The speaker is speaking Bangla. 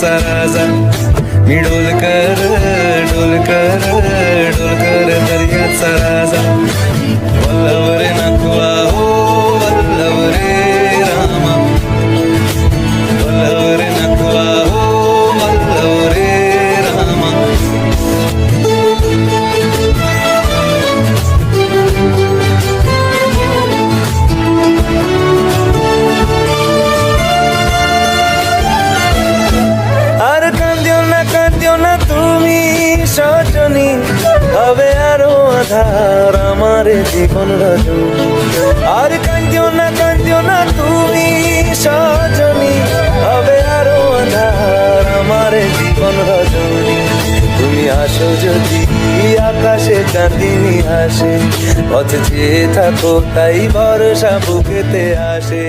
दर्याचा राजा मी डोलकर डोलकर डोलकर दर्याचा राजा वल्लभ रे नकुळा हो वल्लभ रे रामा वल्लभ रे नकुळा हो वल्लभ रे रामा আর কাঁদিও না তুমি সজনী হবে আরো আধার আমার জীবন রজনী আর কাঁদিও না তুমি সজনী হবে আরো আধার আমার জীবন রজনী তুমি আসো যদি আকাশে চাঁদিনী হাসে পথ চেয়ে থাকো তাই ভরসা বুকেতে আসে।